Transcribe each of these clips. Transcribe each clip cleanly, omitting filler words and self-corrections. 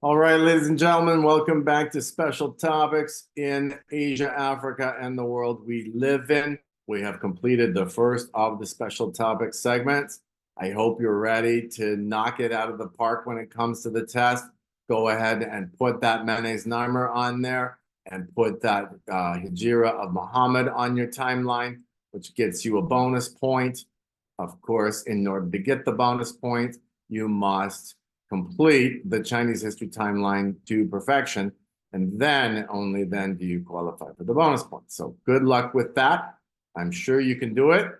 All right, ladies and gentlemen, welcome back to Special Topics in Asia, Africa, and the world we live in. We have completed the first of the Special Topics segments. I hope you're ready to knock it out of the park when it comes to the test. Go ahead and put that mayonnaise Namer on there and put that Hijra of Muhammad on your timeline, which gets you a bonus point. Of course, in order to get the bonus point, you must complete the Chinese history timeline to perfection, and then only then do you qualify for the bonus points. So good luck with that. I'm sure you can do it.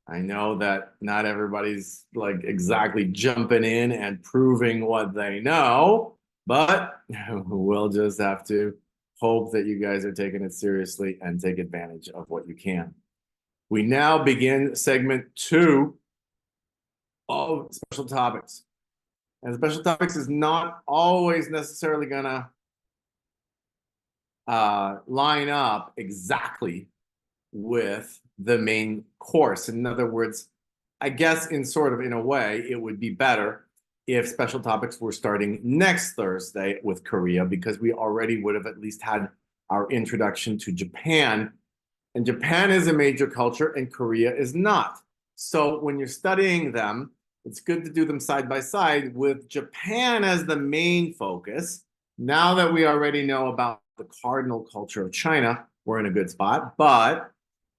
I know that not everybody's like exactly jumping in and proving what they know, but we'll just have to hope that you guys are taking it seriously and take advantage of what you can. We now begin segment 2 of Special Topics. And Special Topics is not always necessarily gonna line up exactly with the main course. In other words, I guess in a way, it would be better if Special Topics were starting next Thursday with Korea, because we already would have at least had our introduction to Japan. And Japan is a major culture and Korea is not. So when you're studying them, it's good to do them side by side with Japan as the main focus. Now that we already know about the cardinal culture of China, we're in a good spot. But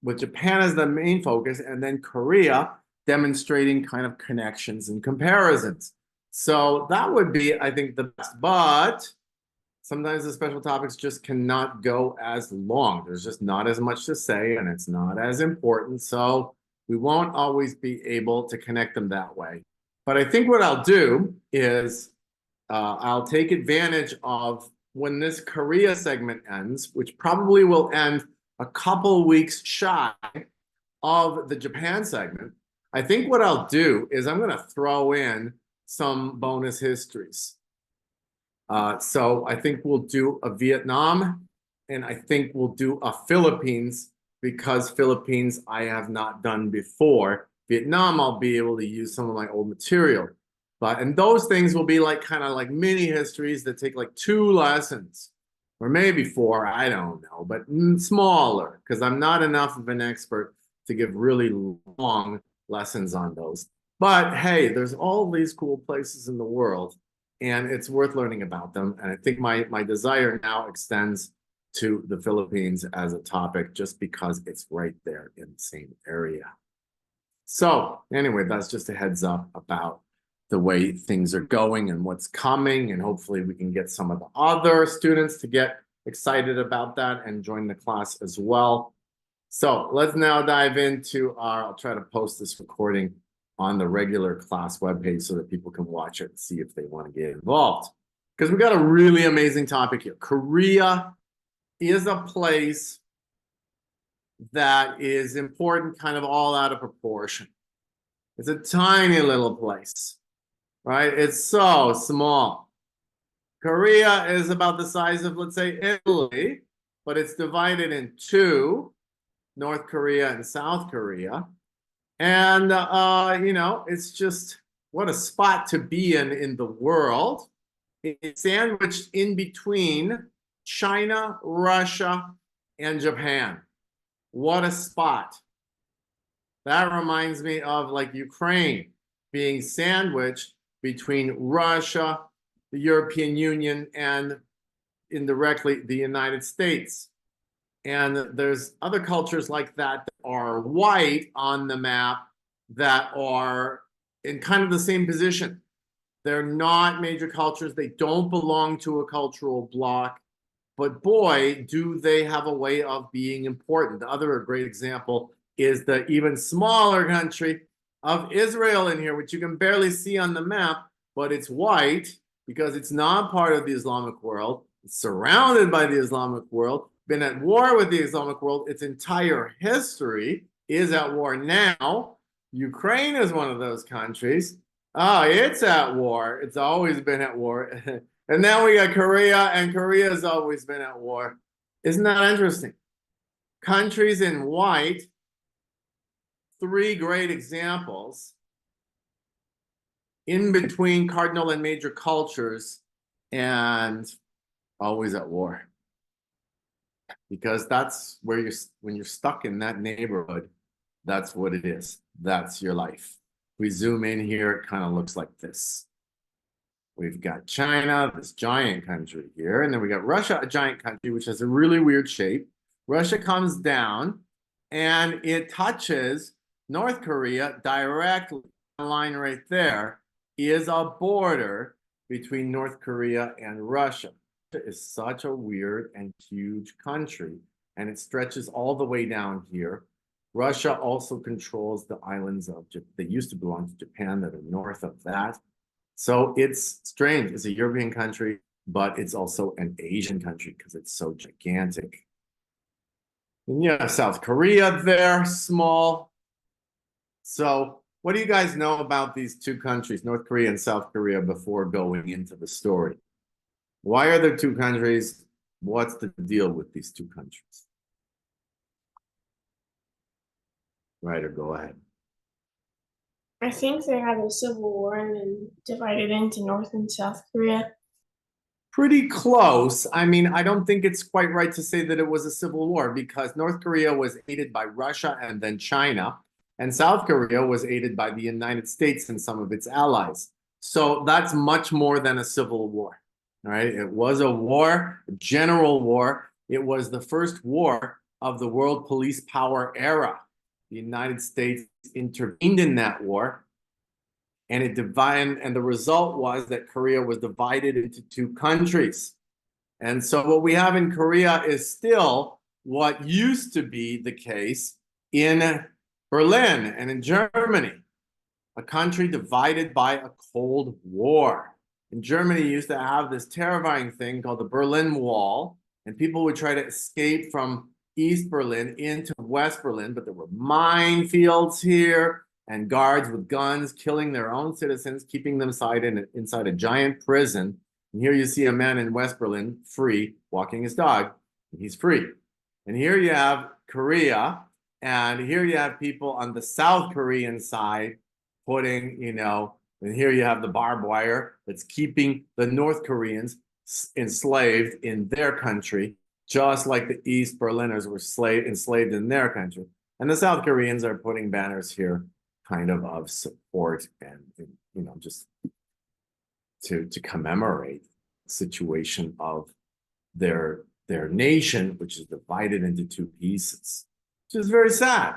with Japan as the main focus and then Korea demonstrating kind of connections and comparisons. So that would be, I think, the best. But sometimes the Special Topics just cannot go as long. There's just not as much to say and it's not as important. So we won't always be able to connect them that way. But I think what I'll do is I'll take advantage of when this Korea segment ends, which probably will end a couple weeks shy of the Japan segment. I think what I'll do is I'm going to throw in some bonus histories. So I think we'll do a Vietnam and I think we'll do a Philippines, because Philippines I have not done before. Vietnam, I'll be able to use some of my old material. And those things will be like kind of like mini histories that take like 2 lessons or maybe 4, I don't know, but smaller, because I'm not enough of an expert to give really long lessons on those. But hey, there's all these cool places in the world and it's worth learning about them. And I think my desire now extends to the Philippines as a topic just because it's right there in the same area. So anyway, that's just a heads up about the way things are going and what's coming. And hopefully we can get some of the other students to get excited about that and join the class as well. So let's now dive into I'll try to post this recording on the regular class webpage so that people can watch it and see if they want to get involved. Because we got a really amazing topic here. Korea is a place that is important kind of all out of proportion. It's a tiny little place, right? It's so small. Korea is about the size of, let's say, Italy, but it's divided in 2, North Korea and South Korea. And, it's just what a spot to be in the world. It's sandwiched in between China, Russia, and Japan. What a spot. That reminds me of like Ukraine being sandwiched between Russia, the European Union, and indirectly the United States. And there's other cultures like that are white on the map that are in kind of the same position. They're not major cultures. They don't belong to a cultural bloc. But boy, do they have a way of being important. The other great example is the even smaller country of Israel in here, which you can barely see on the map, but it's white because it's not part of the Islamic world. It's surrounded by the Islamic world, been at war with the Islamic world. Its entire history is at war now. Ukraine is one of those countries. Oh, it's at war. It's always been at war. And now we got Korea, and Korea has always been at war. Isn't that interesting? Countries in white, 3 great examples in between cardinal and major cultures, and always at war. Because that's where when you're stuck in that neighborhood, that's what it is. That's your life. If we zoom in here, it kind of looks like this. We've got China, this giant country here, and then we got Russia, a giant country, which has a really weird shape. Russia comes down and it touches North Korea directly. The line right there is a border between North Korea and Russia. Russia is such a weird and huge country, and it stretches all the way down here. Russia also controls the islands of that used to belong to Japan that are north of that. So it's strange. It's a European country, but it's also an Asian country because it's so gigantic. And you have South Korea there, small. So what do you guys know about these two countries, North Korea and South Korea, before going into the story? Why are there two countries? What's the deal with these two countries? Ryder, go ahead. I think they had a civil war and then divided into North and South Korea. Pretty close. I mean, I don't think it's quite right to say that it was a civil war because North Korea was aided by Russia and then China, and South Korea was aided by the United States and some of its allies. So that's much more than a civil war, right? It was a war, a general war. It was the first war of the world police power era. The United States intervened in that war, and and the result was that Korea was divided into two countries. And so what we have in Korea is still what used to be the case in Berlin and in Germany, a country divided by a Cold War. In Germany, you used to have this terrifying thing called the Berlin Wall, and people would try to escape from East Berlin into West Berlin, but there were minefields here and guards with guns killing their own citizens, keeping them inside a giant prison. And here you see a man in West Berlin, free, walking his dog, and he's free. And here you have Korea, and here you have people on the South Korean side putting, and here you have the barbed wire that's keeping the North Koreans enslaved in their country, just like the East Berliners were enslaved in their country. And the South Koreans are putting banners here kind of support and, just to commemorate the situation of their nation, which is divided into two pieces, which is very sad.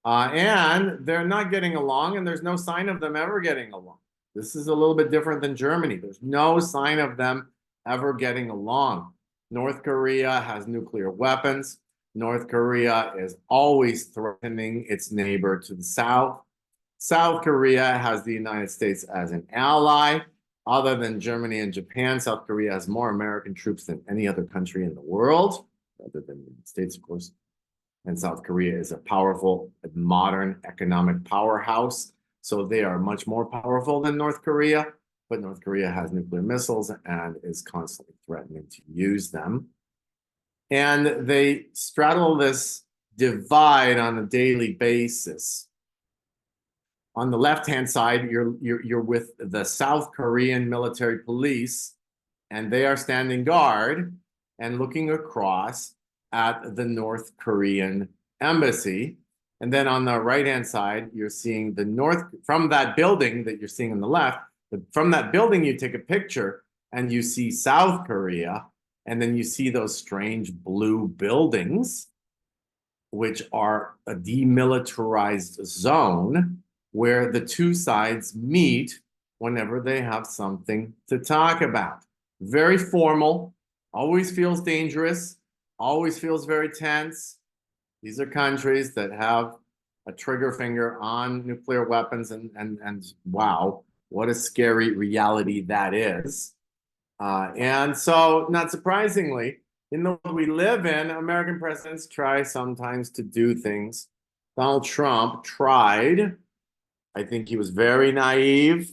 And they're not getting along, and there's no sign of them ever getting along. This is a little bit different than Germany. There's no sign of them ever getting along. North Korea has nuclear weapons. North Korea is always threatening its neighbor to the south. South Korea has the United States as an ally. Other than Germany and Japan, South Korea has more American troops than any other country in the world, other than the United States, of course. And South Korea is a powerful, modern economic powerhouse. So they are much more powerful than North Korea. But North Korea has nuclear missiles and is constantly threatening to use them. And they straddle this divide on a daily basis. On the left-hand side, you're with the South Korean military police, and they are standing guard and looking across at the North Korean embassy. And then on the right-hand side, you're seeing from that building that you're seeing on the left, from that building, you take a picture and you see South Korea, and then you see those strange blue buildings, which are a demilitarized zone where the two sides meet whenever they have something to talk about. Very formal, always feels dangerous, always feels very tense. These are countries that have a trigger finger on nuclear weapons, and wow, what a scary reality that is. And so, not surprisingly, in the world we live in, American presidents try sometimes to do things. Donald Trump tried. I think he was very naive,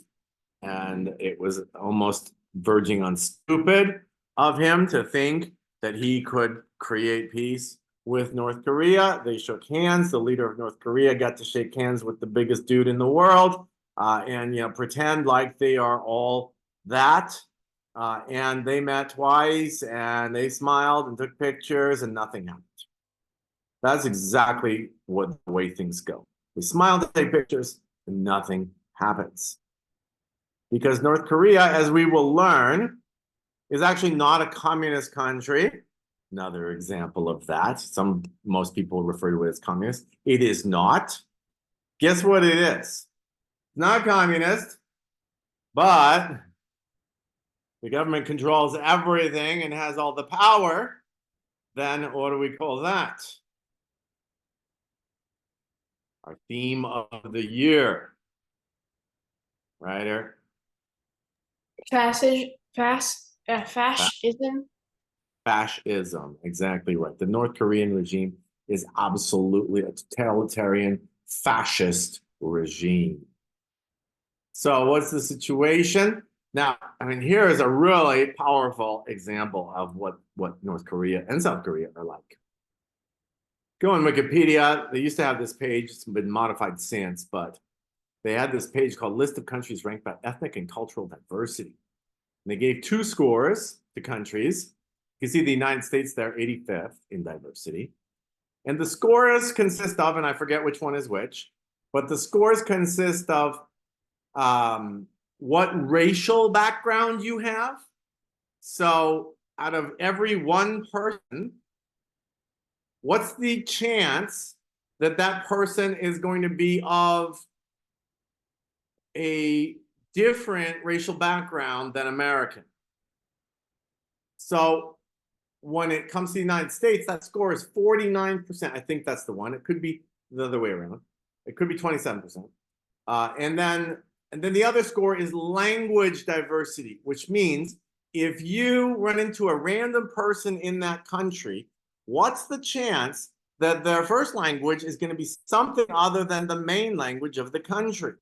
and it was almost verging on stupid of him to think that he could create peace with North Korea. They shook hands. The leader of North Korea got to shake hands with the biggest dude in the world. And pretend like they are all that. And they met twice and they smiled and took pictures and nothing happened. That's exactly what the way things go. They smile to take pictures and nothing happens. Because North Korea, as we will learn, is actually not a communist country. Another example of that. Most people refer to it as communist. It is not. Guess what it is? It's not communist, but the government controls everything and has all the power. Then what do we call that? Our theme of the year. Right, Eric? Fascism. Fascism, exactly right. The North Korean regime is absolutely a totalitarian fascist regime. So what's the situation? Now, I mean, here is a really powerful example of what North Korea and South Korea are like. Go on Wikipedia. They used to have this page. It's been modified since, but they had this page called List of Countries Ranked by Ethnic and Cultural Diversity. And they gave 2 scores to countries. You can see the United States there, 85th in diversity. And the scores consist of, and I forget which one is which, but the scores consist of what racial background you have. So out of every one person, what's the chance that that person is going to be of a different racial background than American? So when it comes to the United States, that score is 49%. I think that's the one. It could be the other way around. It could be 27%. And then the other score is language diversity, which means if you run into a random person in that country, what's the chance that their first language is going to be something other than the main language of the country?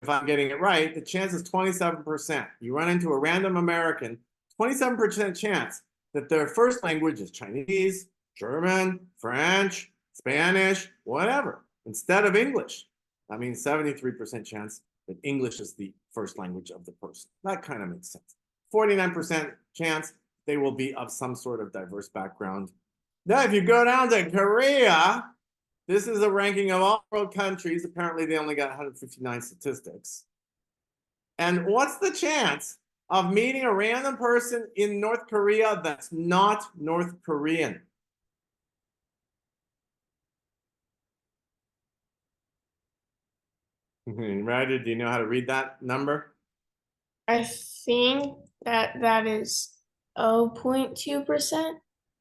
If I'm getting it right, the chance is 27%. You run into a random American, 27% chance that their first language is Chinese, German, French, Spanish, whatever, instead of English. That means 73% chance that English is the first language of the person. That kind of makes sense. 49% chance they will be of some sort of diverse background. Now, if you go down to Korea, this is a ranking of all world countries. Apparently, they only got 159 statistics. And what's the chance of meeting a random person in North Korea that's not North Korean? Ryder, do you know how to read that number? I think that is 0.2%.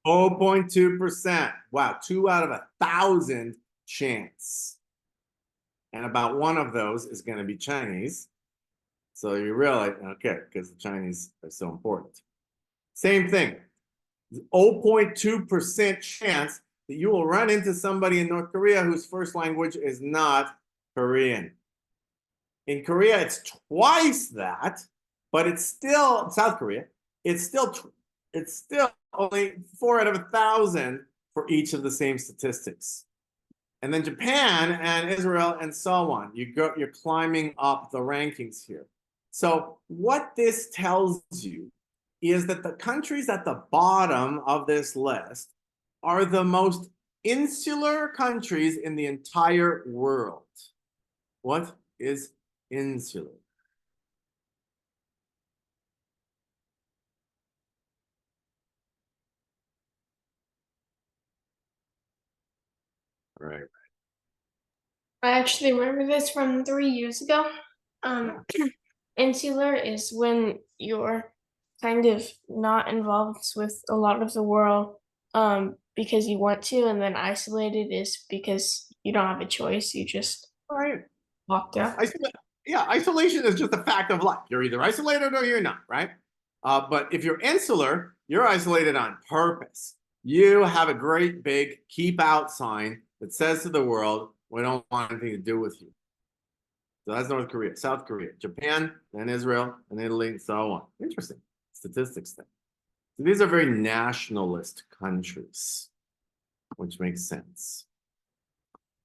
0.2%. Wow, 2 out of 1,000 chance. And about one of those is going to be Chinese. So you realize, okay, because the Chinese are so important. Same thing. 0.2% chance that you will run into somebody in North Korea whose first language is not Korean. In Korea, it's twice that, but it's still South Korea. It's still only 4 out of 1,000 for each of the same statistics. And then Japan and Israel and so on. You're climbing up the rankings here. So what this tells you is that the countries at the bottom of this list are the most insular countries in the entire world. What is insular? Right. I actually remember this from 3 years ago. Insular is when you're kind of not involved with a lot of the world because you want to, and then isolated is because you don't have a choice. You just Right. walked out. Yeah, isolation is just a fact of life. You're either isolated or you're not, right? But if you're insular, you're isolated on purpose. You have a great big keep out sign that says to the world, we don't want anything to do with you. So that's North Korea, South Korea, Japan, then Israel, and Italy, and so on. Interesting statistics there. So these are very nationalist countries, which makes sense.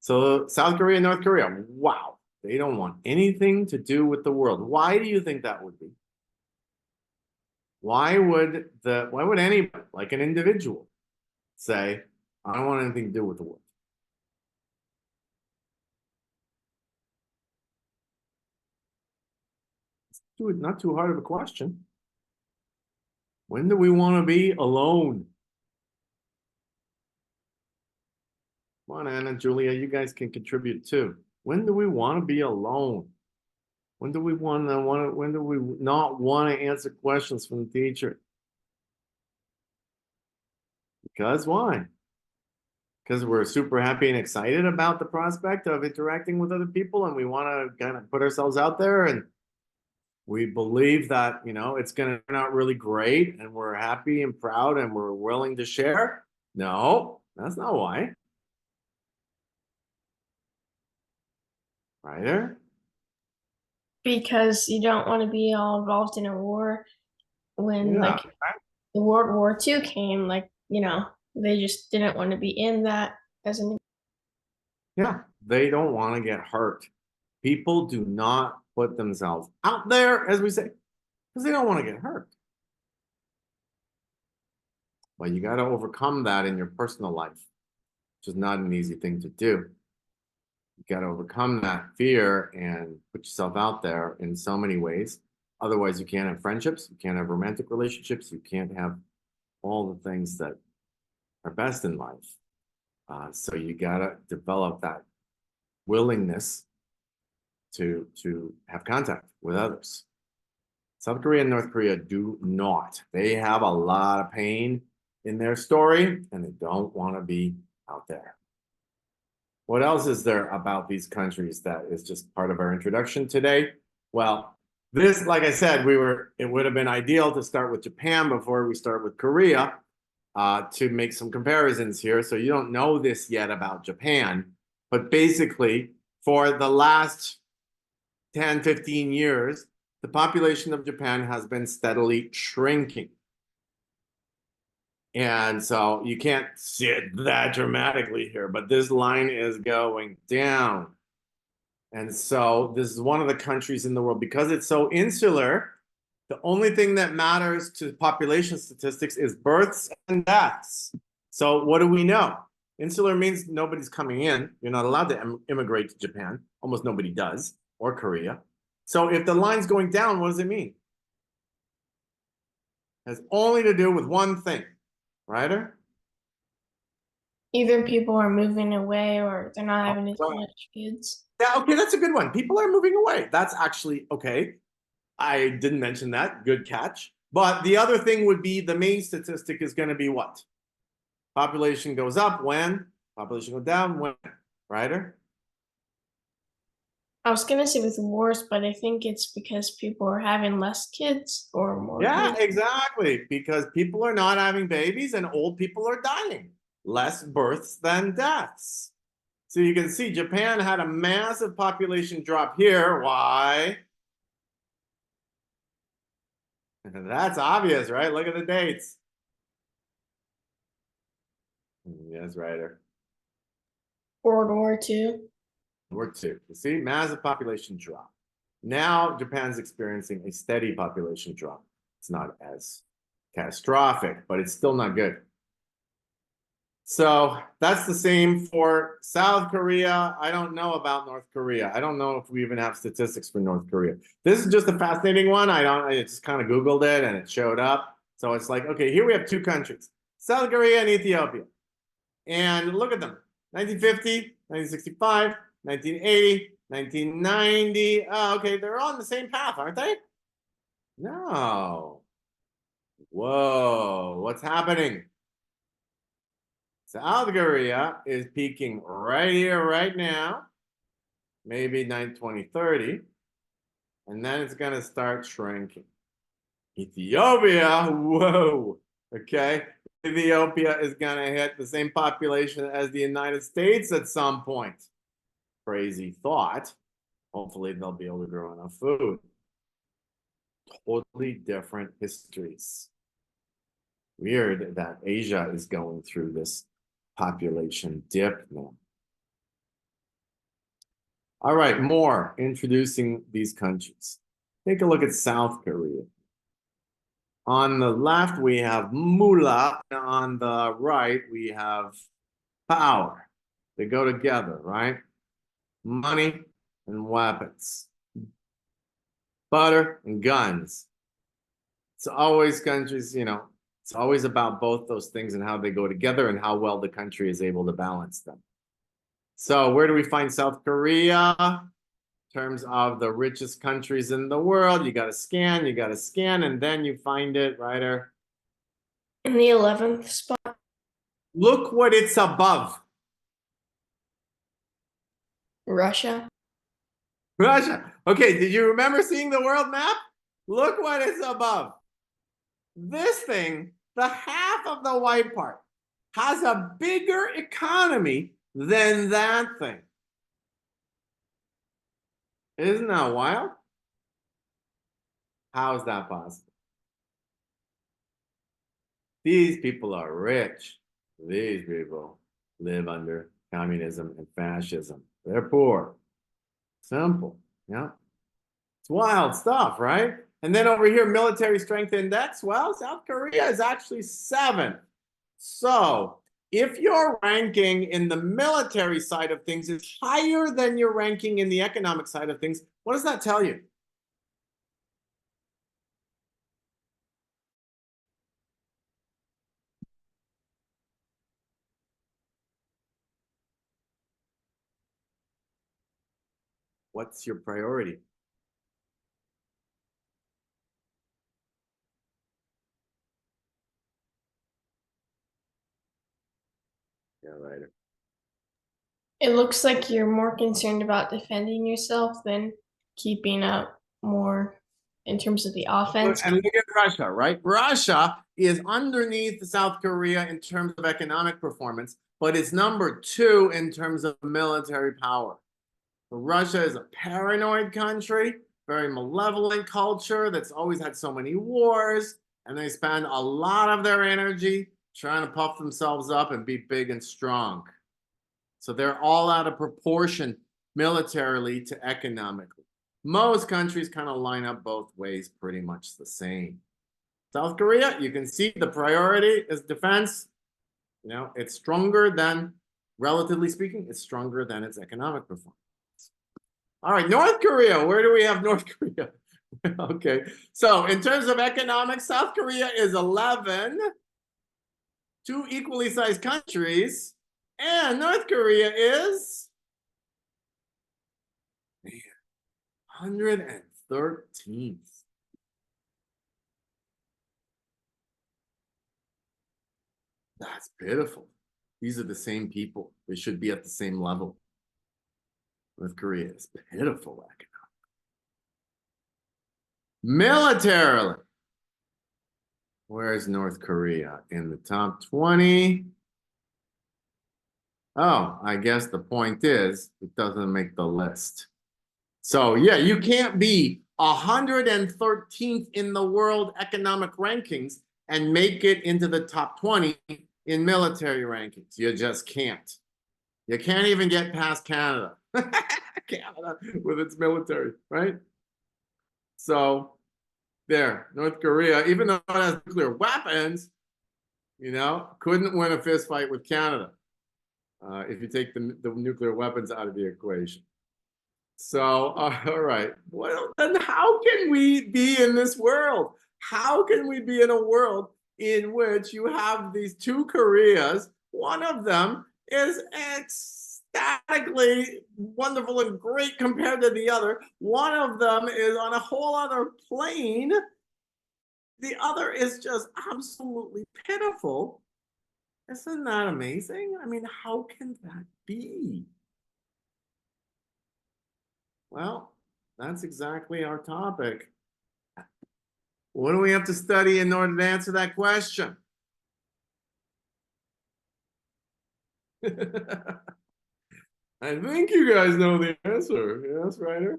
So South Korea, North Korea, wow, they don't want anything to do with the world. Why do you think that would be? why would anybody, like an individual, say, I don't want anything to do with the world? Not too hard of a question. When do we want to be alone? Come on, Anna, Julia, you guys can contribute too. When do we want to be alone? When do we when do we not want to answer questions from the teacher? Because why? Because we're super happy and excited about the prospect of interacting with other people and we want to kind of put ourselves out there and we believe that, it's going to turn out really great and we're happy and proud and we're willing to share. No, that's not why. Right there. Because you don't want to be all involved in a war when Yeah. like the World War II came, like, they just didn't want to be in that as an Yeah. They don't want to get hurt. People do not put themselves out there, as we say, because they don't want to get hurt. But you got to overcome that in your personal life, which is not an easy thing to do. You got to overcome that fear and put yourself out there in so many ways. Otherwise, you can't have friendships, you can't have romantic relationships, you can't have all the things that are best in life. So you got to develop that willingness to have contact with others. South Korea and North Korea do not. They have a lot of pain in their story and they don't want to be out there. What else is there about these countries that is just part of our introduction today? Well, this, like I said, it would have been ideal to start with Japan before we start with Korea, to make some comparisons here. So you don't know this yet about Japan, but basically for the last 10, 15 years, the population of Japan has been steadily shrinking. And so you can't see it that dramatically here, but this line is going down. And so this is one of the countries in the world, because it's so insular, the only thing that matters to population statistics is births and deaths. So what do we know? Insular means nobody's coming in. You're not allowed to immigrate to Japan. Almost nobody does, or Korea. So if the line's going down, what does it mean? It has only to do with one thing. Ryder? either people are moving away or they're not having as Oh, much kids. yeah, okay, that's a good one. People are moving away. That's actually okay. I didn't mention that. Good catch. But the other thing would be the main statistic is going to be what? Population goes up when? Population goes down when? Ryder? I was gonna say with wars, but I think it's because people are having less kids or more Yeah, kids. exactly. Because people are not having babies and old people are dying. Less births than deaths. So you can see Japan had a massive population drop here. Why? That's obvious, right? Look at the dates. Yes, Ryder. World War II. World War II. You see, massive population drop. Now Japan's experiencing a steady population drop. It's not as catastrophic, but it's still not good. So that's the same for South Korea. I don't know about North Korea. I don't know if we even have statistics for North Korea. This is just a fascinating one. I just kind of Googled it and it showed up. So it's like, okay, here we have two countries, South Korea and Ethiopia. And look at them, 1950, 1965, 1980, 1990. Oh, okay, they're on the same path, aren't they? No. Whoa, what's happening? South Korea is peaking right here, right now, maybe 2030, and then it's going to start shrinking. Ethiopia, whoa, okay. Ethiopia is going to hit the same population as the United States at some point. Crazy thought. Hopefully they'll be able to grow enough food. Totally different histories. Weird that Asia is going through this population dip now. All right, more introducing these countries. Take a look at South Korea. On the left, we have moolah. On the right, we have power. They go together, right? Money and weapons, butter and guns. It's always countries, it's always about both those things and how they go together and how well the country is able to balance them. So where do we find South Korea? In terms of the richest countries in the world, you got to scan, and then you find it, Ryder. In the 11th spot. Look what it's above. Russia. Russia. Okay, did you remember seeing the world map? Look what it's above. This thing, the half of the white part, has a bigger economy than that thing. Isn't that wild? How is that possible? These people are rich. These people live under communism and fascism. They're poor. Simple. Yeah. It's wild stuff, right? And then over here, military strength index. Well, South Korea is actually 7th. So if your ranking in the military side of things is higher than your ranking in the economic side of things, what does that tell you? What's your priority? Yeah, right. It looks like you're more concerned about defending yourself than keeping up more in terms of the offense. And look at Russia, right? Russia is underneath South Korea in terms of economic performance, but it's number 2 in terms of military power. Russia is a paranoid country, very malevolent culture that's always had so many wars, and they spend a lot of their energy trying to puff themselves up and be big and strong. So they're all out of proportion militarily to economically. Most countries kind of line up both ways pretty much the same. South Korea, you can see the priority is defense. It's stronger than, relatively speaking, it's stronger than its economic performance. All right, North Korea. Where do we have North Korea? Okay, so in terms of economics, South Korea is 11, 2 equally sized countries, and North Korea is 113th. That's pitiful. These are the same people. They should be at the same level. North Korea is pitiful economic. Militarily, where is North Korea? In the top 20? Oh, I guess the point is it doesn't make the list. So yeah, you can't be 113th in the world economic rankings and make it into the top 20 in military rankings. You just can't. You can't even get past Canada. Canada with its military, right? So there, North Korea, even though it has nuclear weapons, couldn't win a fist fight with Canada if you take the nuclear weapons out of the equation. So, all right. Well, then how can we be in this world? How can we be in a world in which you have these 2 Koreas? One of them is ecstatically wonderful and great compared to the other. One of them is on a whole other plane. The other is just absolutely pitiful. Isn't that amazing? I mean, how can that be? Well, that's exactly our topic. What do we have to study in order to answer that question? I think you guys know the answer. Yes, Ryder?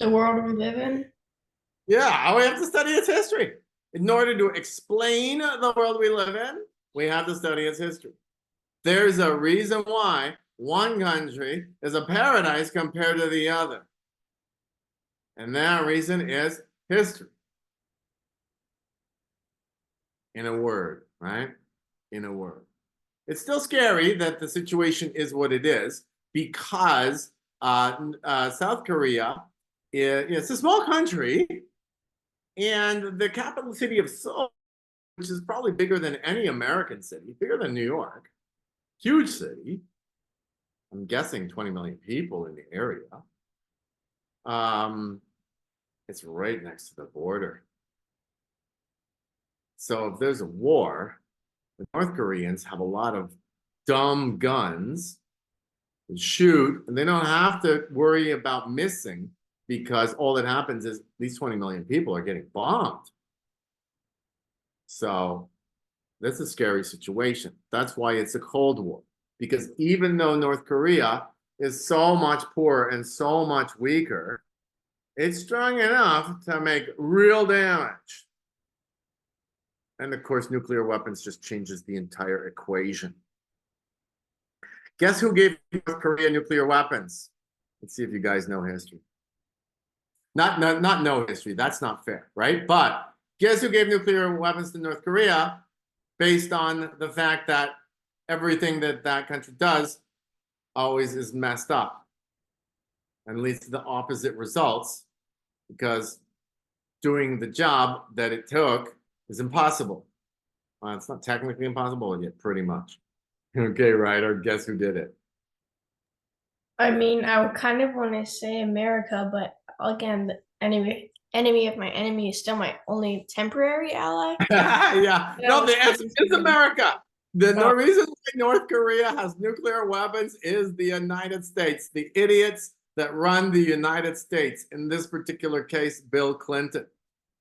The world we live in. Yeah, we have to study its history. In order to explain the world we live in, we have to study its history. There's a reason why one country is a paradise compared to the other. And that reason is history. In a word, right? In a word. It's still scary that the situation is what it is because South Korea it's a small country, and the capital city of Seoul, which is probably bigger than any American city, bigger than New York, huge city. I'm guessing 20 million people in the area. It's right next to the border. So if there's a war, the North Koreans have a lot of dumb guns and shoot, and they don't have to worry about missing because all that happens is these 20 million people are getting bombed. So that's a scary situation. That's why it's a Cold War. Because even though North Korea is so much poorer and so much weaker, it's strong enough to make real damage. And of course, nuclear weapons just changes the entire equation. Guess who gave North Korea nuclear weapons? Let's see if you guys know history. Not know history. That's not fair, right? But guess who gave nuclear weapons to North Korea based on the fact that everything that that country does always is messed up and leads to the opposite results because doing the job that it took is impossible. It's not technically impossible yet, pretty much. Okay, Ryder, guess who did it? I mean, I would kind of want to say America, but again, the enemy of my enemy is still my only temporary ally. Yeah, no, the answer is America. The Oh. reason why North Korea has nuclear weapons is the United States, the idiots that run the United States, in this particular case, Bill Clinton.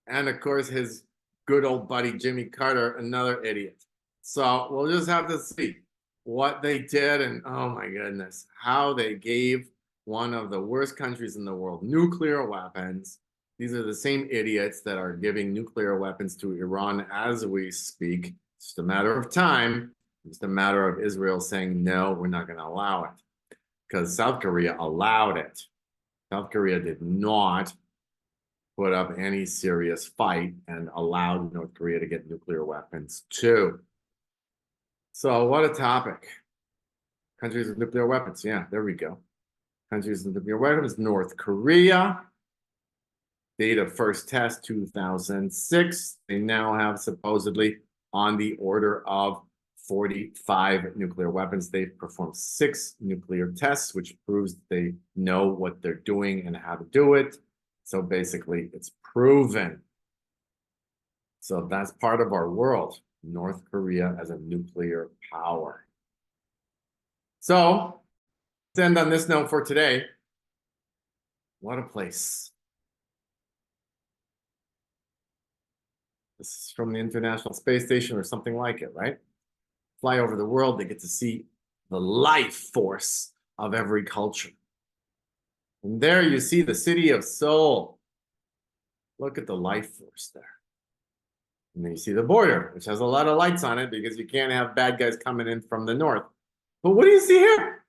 And of course, his good old buddy, Jimmy Carter, another idiot. So we'll just have to see what they did. And oh my goodness, how they gave one of the worst countries in the world nuclear weapons. These are the same idiots that are giving nuclear weapons to Iran as we speak. It's just a matter of time. It's just a matter of Israel saying, no, we're not going to allow it. Because South Korea allowed it. South Korea did not put up any serious fight and allowed North Korea to get nuclear weapons too. So what a topic. Countries with nuclear weapons. Yeah, there we go. Countries with nuclear weapons. North Korea. Date of first test, 2006. They now have supposedly on the order of 45 nuclear weapons. They've performed 6 nuclear tests, which proves they know what they're doing and how to do it. So basically, it's proven. So that's part of our world. North Korea as a nuclear power. So let's end on this note for today. What a place. This is from the International Space Station or something like it, right? Fly over the world, they get to see the life force of every culture. And there you see the city of Seoul. Look at the life force there. And then you see the border, which has a lot of lights on it because you can't have bad guys coming in from the north. But what do you see here?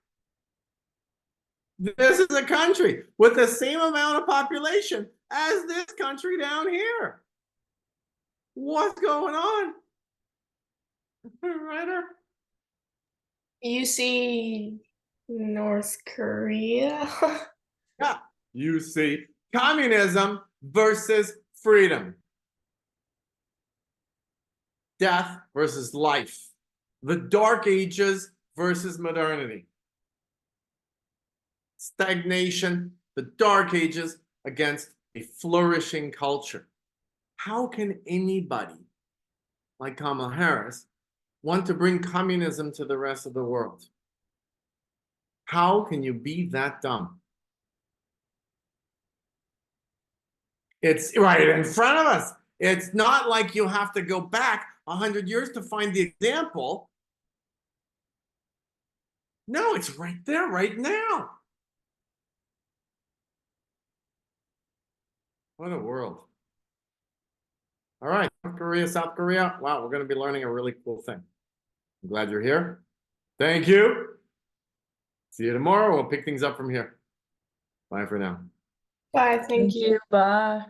This is a country with the same amount of population as this country down here. What's going on? Ryder? You see North Korea? Yeah, you see communism versus freedom. Death versus life. The Dark Ages versus modernity. Stagnation, the Dark Ages against a flourishing culture. How can anybody like Kamala Harris want to bring communism to the rest of the world? How can you be that dumb? It's right in front of us. It's not like you have to go back 100 years to find the example. No, it's right there, right now. What a world. All right, North Korea, South Korea. Wow, we're going to be learning a really cool thing. I'm glad you're here. Thank you. See you tomorrow. We'll pick things up from here. Bye for now. Bye, thank you. Bye.